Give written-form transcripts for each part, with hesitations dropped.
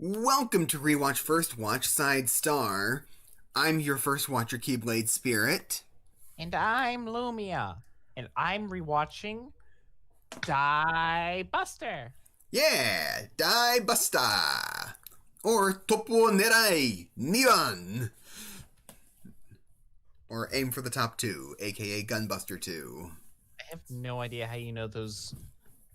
Welcome to Rewatch First Watch Side Star. I'm your first watcher, Keyblade Spirit. And I'm Lumia. And I'm rewatching Diebuster. Yeah, Diebuster. Or Topo Nerai Niran. Or Aim for the Top 2, aka Gunbuster 2. I have no idea how you know those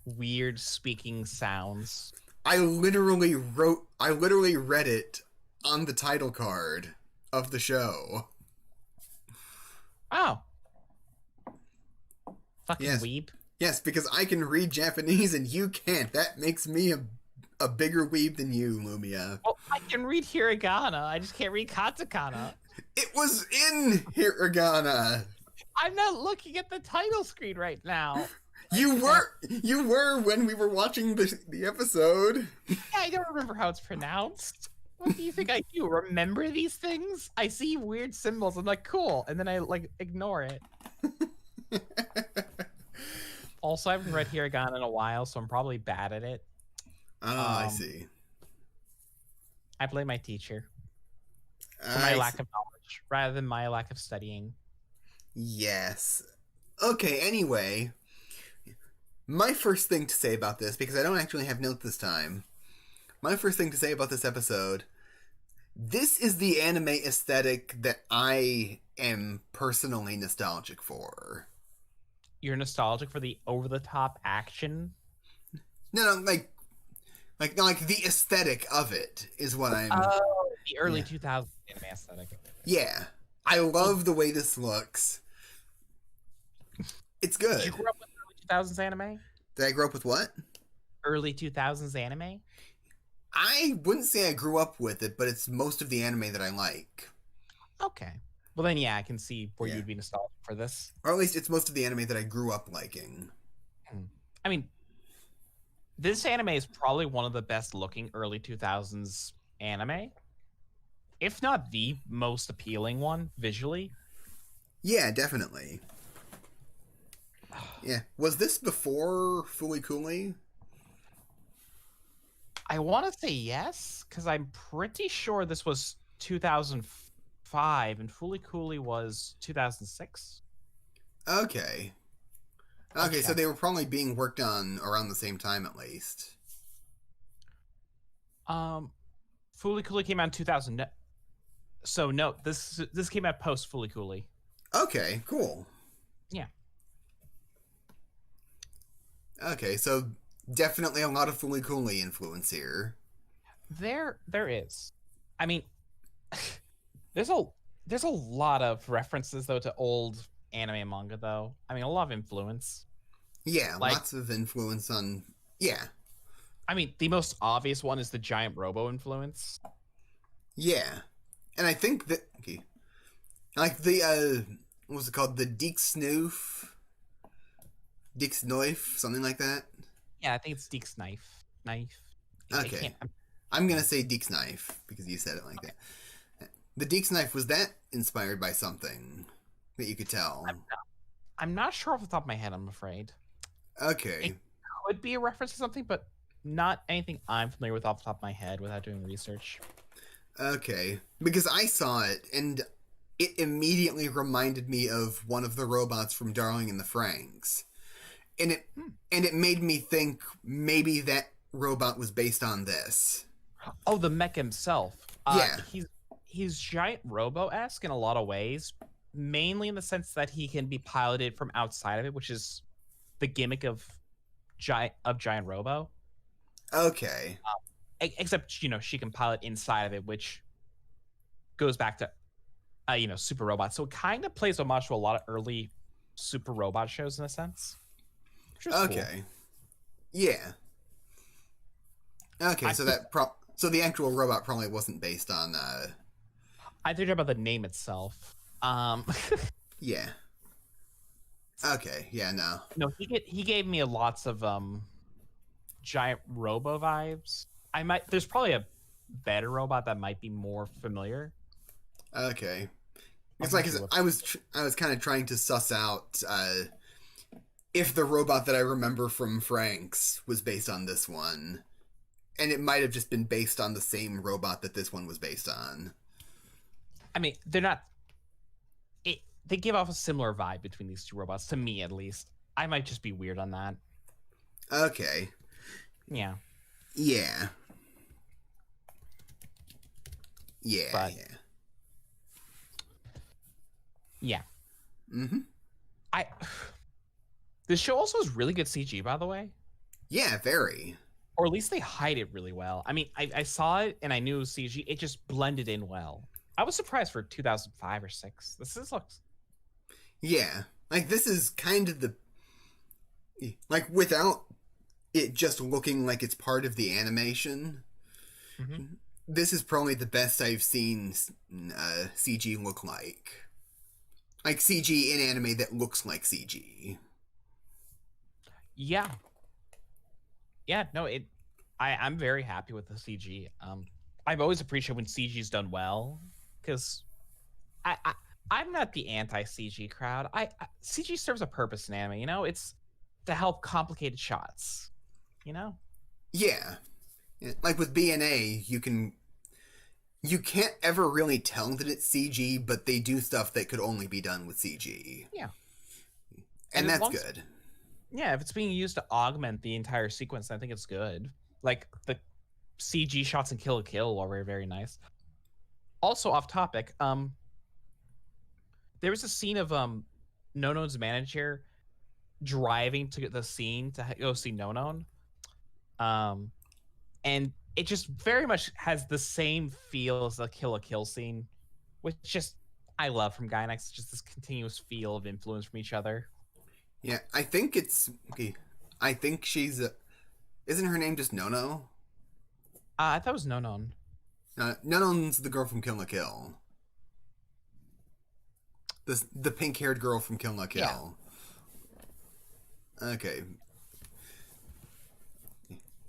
weird speaking sounds. I literally read it on the title card of the show. Oh. Fucking Yes. weeb. Yes, because I can read Japanese and you can't. That makes me a bigger weeb than you, Lumia. Well, I can read hiragana. I just can't read katakana. It was in hiragana. I'm not looking at the title screen right now. You were when we were watching the episode. Yeah, I don't remember how it's pronounced. What do you think I do? Remember these things? I see weird symbols. I'm like, cool, and then I ignore it. Also, I haven't read hiragana in a while, so I'm probably bad at it. I see. I blame my teacher for my lack of knowledge rather than my lack of studying. Yes. Okay, anyway. My first thing to say about this, because I don't actually have notes this time. My first thing to say about this episode. This is the anime aesthetic that I am personally nostalgic for. You're nostalgic for the over-the-top action? No, like the aesthetic of it is what I'm... Oh, the early 2000s anime aesthetic. Yeah. I love the way this looks. It's good. Did you grow up with early 2000s anime? Did I grow up with what? Early 2000s anime? I wouldn't say I grew up with it, but it's most of the anime that I like. Okay. Well, then, yeah, I can see where you'd be nostalgic for this. Or at least it's most of the anime that I grew up liking. I mean, this anime is probably one of the best looking early 2000s anime. If not the most appealing one, visually. Yeah, definitely. Yeah. Was this before Fooly Cooly? I want to say yes, because I'm pretty sure this was 2005 and Fooly Cooly was 2006. Okay. Okay, so they were probably being worked on around the same time at least. Fooly Cooly came out in 2000. So no, this came out post Fooly Cooly. Okay, cool. Yeah. Okay, so definitely a lot of Fooly Cooly influence here. There is. I mean, there's a lot of references though to old anime and manga though. I mean, a lot of influence. Yeah, lots of influence on... Yeah. I mean, the most obvious one is the giant robo influence. Yeah. And I think that... Okay. Like the, what was it called? The Deek Snoof? Deek Snoif? Something like that? Yeah, I think it's Deek's knife. Okay. I'm gonna say Deek's knife, because you said it like that. The Deek's knife, was that inspired by something that you could tell? I'm not sure off the top of my head, I'm afraid. Okay. It could be a reference to something, but not anything I'm familiar with off the top of my head without doing research. Okay. Because I saw it, and it immediately reminded me of one of the robots from Darling in the Franxx. And it made me think maybe that robot was based on this. Oh, the Mecha himself. Yeah. He's giant robo-esque in a lot of ways, mainly in the sense that he can be piloted from outside of it, which is the gimmick of giant robo. Okay. Except, she can pilot inside of it, which goes back to, Super Robot. So it kind of plays homage to a lot of early Super Robot shows in a sense. Okay. Cool. Yeah. Okay, so the actual robot probably wasn't based on, I think about the name itself. Yeah. Okay, yeah, no. No, he gave me lots of giant robo vibes. There's probably a better robot that might be more familiar. Okay. It's like I was kind of trying to suss out if the robot that I remember from Franxx was based on this one. And it might have just been based on the same robot that this one was based on. I mean, they're not. They give off a similar vibe between these two robots, to me at least. I might just be weird on that. Okay. Yeah. Yeah. Yeah. Mm-hmm. This show also has really good CG, by the way. Yeah, very. Or at least they hide it really well. I mean, I saw it and I knew it was CG. It just blended in well. I was surprised for 2005 or 6. This looks... Yeah. Like, this is kind of the... Like, without it just looking like it's part of the animation, this is probably the best I've seen CG look like. Like, CG in anime that looks like CG. Yeah. Yeah, no, I'm very happy with the CG. I've always appreciated when CG's done well, because I'm not the anti-CG crowd. CG serves a purpose in anime, you know? It's to help complicated shots, you know? Yeah. Like with BNA, you can't ever really tell that it's CG, but they do stuff that could only be done with CG. Yeah. And that's good. Yeah, if it's being used to augment the entire sequence, I think it's good. Like, the CG shots in Kill la Kill were very, very nice. Also, off topic, there was a scene of Nono's manager driving to the scene to go see Nono. And it just very much has the same feel as the Kill la Kill scene, which just I love from Gainax, just this continuous feel of influence from each other. Yeah, I think it's... Okay, I think she's... isn't her name just Nono? I thought it was Nono. Nono's the girl from Kill la Kill. The pink-haired girl from Kill la Kill. Yeah. Okay.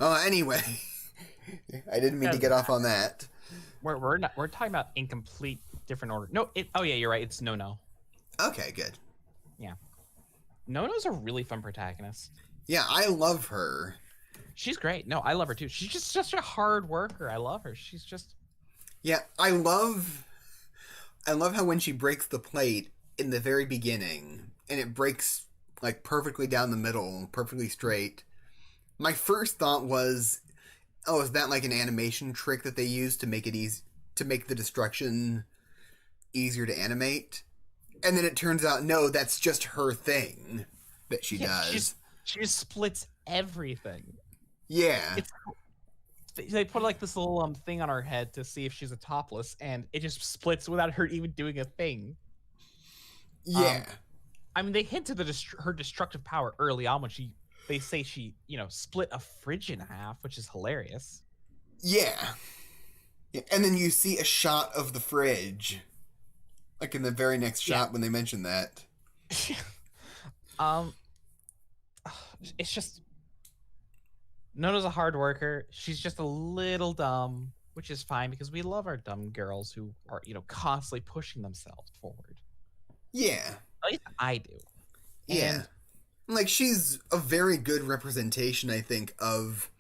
Oh, anyway. I didn't mean to get off on that. We're talking about in complete different order. No, oh yeah, you're right. It's Nono. Okay, good. Yeah. Nono's a really fun protagonist. Yeah, I love her. She's great. No, I love her too. She's just such a hard worker. I love her. She's just... Yeah, I love how when she breaks the plate in the very beginning, and it breaks, like, perfectly down the middle, perfectly straight, my first thought was, oh, is that like an animation trick that they use to make it easy, to make the destruction easier to animate? And then it turns out, no, that's just her thing that she does. She just splits everything. Yeah. They put like this little thing on her head to see if she's a topless, and it just splits without her even doing a thing. Yeah. I mean, they hint to her destructive power early on when they say she, split a fridge in half, which is hilarious. Yeah. And then you see a shot of the fridge. Like in the very next shot when they mention that. It's just... Nono's a hard worker. She's just a little dumb, which is fine because we love our dumb girls who are, constantly pushing themselves forward. Yeah. At least I do. Yeah. Like, she's a very good representation, I think, of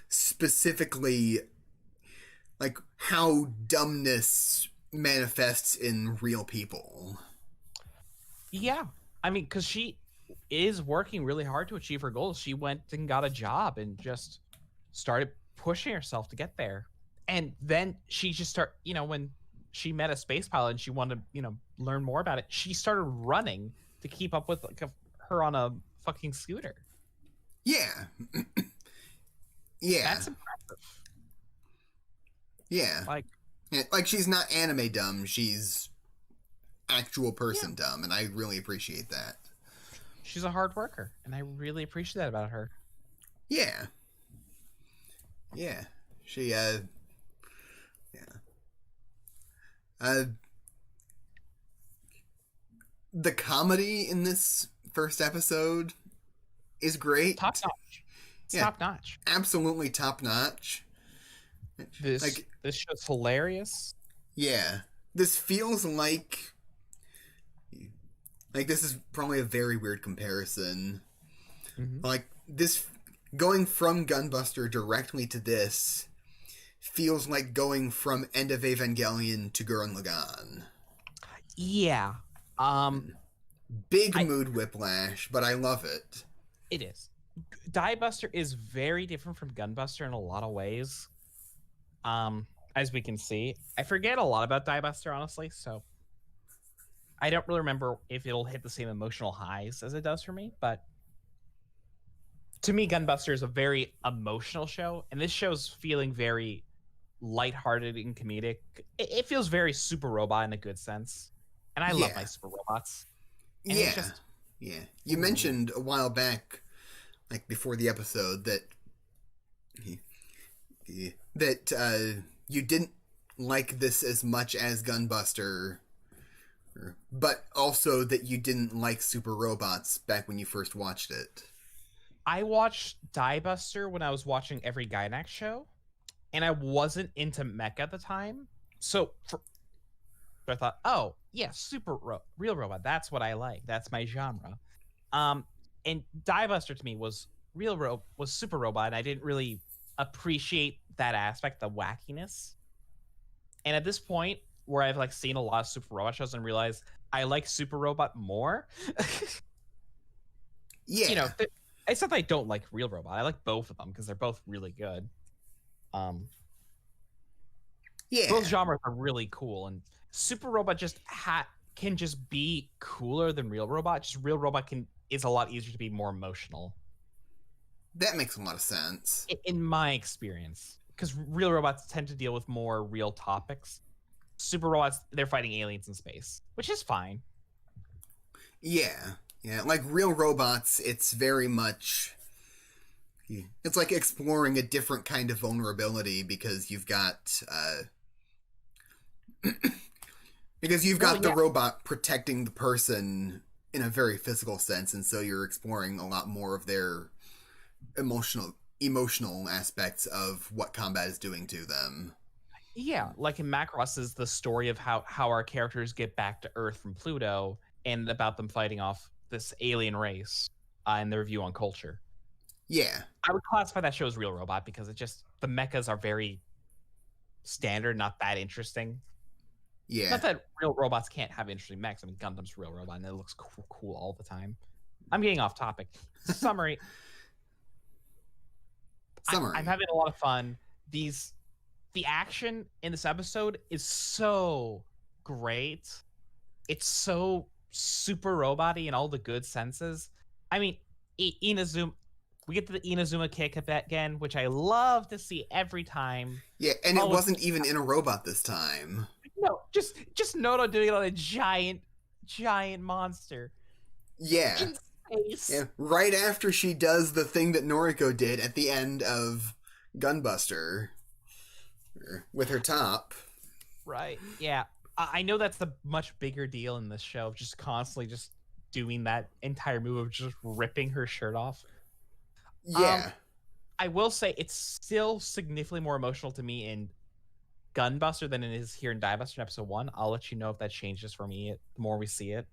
specifically, like, how dumbness manifests in real people. Yeah. I mean, because she is working really hard to achieve her goals. She went and got a job and just started pushing herself to get there. And then she just when she met a space pilot and she wanted to, learn more about it, she started running to keep up with her on a fucking scooter. Yeah. Yeah. That's impressive. Yeah. Like she's not anime dumb, she's actual person dumb, and I really appreciate that. She's a hard worker, and I really appreciate that about her. Yeah. Yeah. She, the comedy in this first episode is great. Top notch. Top notch. Absolutely top notch. This show's hilarious. Yeah. This feels like this is probably a very weird comparison. Mm-hmm. Like, this going from Gunbuster directly to this feels like going from End of Evangelion to Gurren Lagann. Yeah. Big I mood whiplash, but I love it. It is. Diebuster is very different from Gunbuster in a lot of ways. As we can see, I forget a lot about Diebuster, honestly, so I don't really remember if it'll hit the same emotional highs as it does for me, but to me, Gunbuster is a very emotional show, and this show's feeling very lighthearted and comedic. It feels very Super Robot in a good sense, and I love my Super Robots. And Yeah, it's just, yeah. You mentioned a while back, like before the episode, that you didn't like this as much as Gunbuster, but also that you didn't like Super Robots back when you first watched it. I watched Diebuster when I was watching every Gainax show, and I wasn't into Mecha at the time. So I thought, oh, yeah, Real Robot, that's what I like. That's my genre. And Diebuster to me was Super Robot, and I didn't really appreciate that aspect, the wackiness. And at this point, where I've like seen a lot of Super Robot shows and realized I like Super Robot more. Yeah. You know, it's not that I don't like Real Robot. I like both of them because they're both really good. Yeah. Both genres are really cool, and Super Robot just can just be cooler than Real Robot. Just Real Robot is a lot easier to be more emotional. That makes a lot of sense. In my experience. Because Real Robots tend to deal with more real topics. Super Robots, they're fighting aliens in space, which is fine. Yeah. Yeah, like Real Robots, it's very much... It's like exploring a different kind of vulnerability because you've got... the robot protecting the person in a very physical sense, and so you're exploring a lot more of their emotional aspects of what combat is doing to them. Yeah, like in Macross is the story of how our characters get back to Earth from Pluto and about them fighting off this alien race and their view on culture. Yeah. I would classify that show as Real Robot because the mechas are very standard, not that interesting. Yeah. Not that Real Robots can't have interesting mechs. I mean, Gundam's Real Robot and it looks cool all the time. I'm getting off topic. Summary. I'm having a lot of fun. The action in this episode is so great. It's so super robot-y in all the good senses. I mean, Inazuma, we get to the Inazuma kick again, which I love to see every time. Yeah, and it wasn't even in a robot this time. No, just Nono doing it on a giant monster. Yeah. In space. Yeah. Right after she does the thing that Noriko did at the end of Gunbuster with her top. Right. Yeah. I know that's a much bigger deal in this show, just constantly just doing that entire move of just ripping her shirt off. Yeah. I will say it's still significantly more emotional to me in Gunbuster than it is here in Diebuster in episode 1. I'll let you know if that changes for me the more we see it.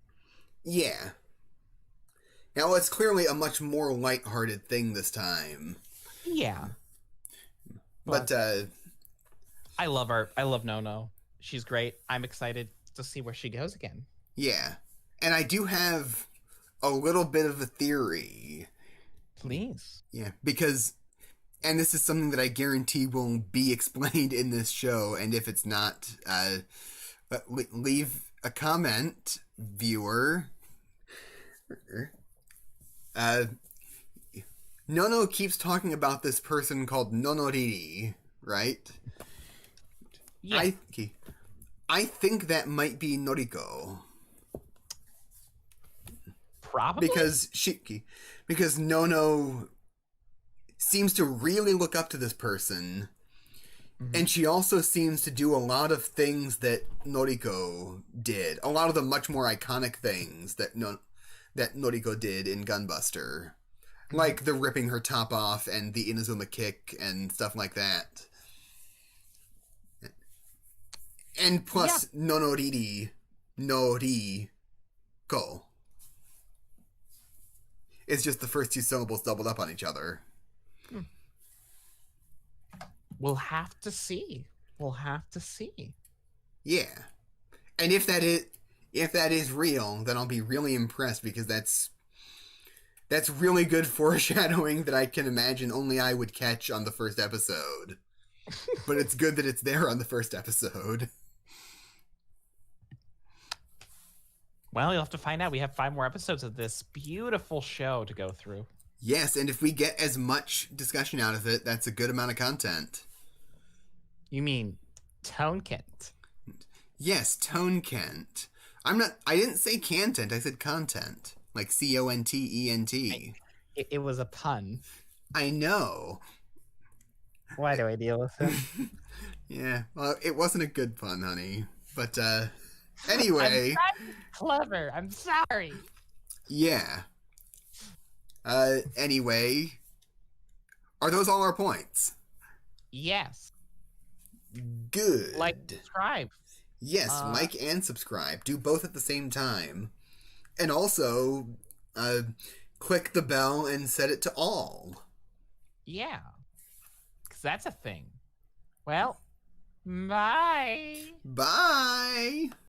Yeah. Now, it's clearly a much more lighthearted thing this time. Yeah. But I love her. I love Nono. She's great. I'm excited to see where she goes again. Yeah. And I do have a little bit of a theory. Please. Yeah, because... And this is something that I guarantee will be explained in this show, and if it's not, leave a comment, viewer. Nono keeps talking about this person called Nonoriri, right? Yeah. I think that might be Noriko. Probably? Because Nono seems to really look up to this person, and she also seems to do a lot of things that Noriko did. A lot of the much more iconic things that Noriko did in Gunbuster. Like the ripping her top off and the Inazuma kick and stuff like that. And plus, Noriko it's just the first two syllables doubled up on each other. Hmm. We'll have to see. We'll have to see. Yeah. And if that is real, then I'll be really impressed because that's really good foreshadowing that I can imagine only I would catch on the first episode. But it's good that it's there on the first episode. Well, you'll have to find out. We have 5 more episodes of this beautiful show to go through. Yes, and if we get as much discussion out of it, that's a good amount of content. You mean Tone Kent? Yes, Tone Kent. I didn't say content, I said content. Like CONTENT. It was a pun. I know. Why do I deal with it? Yeah, well, it wasn't a good pun, honey. But, anyway. I'm clever. I'm sorry. Yeah. Anyway. Are those all our points? Yes. Good. Like, subscribe. Yes, like and subscribe. Do both at the same time. And also, click the bell and set it to all. Yeah. Because that's a thing. Well, bye. Bye!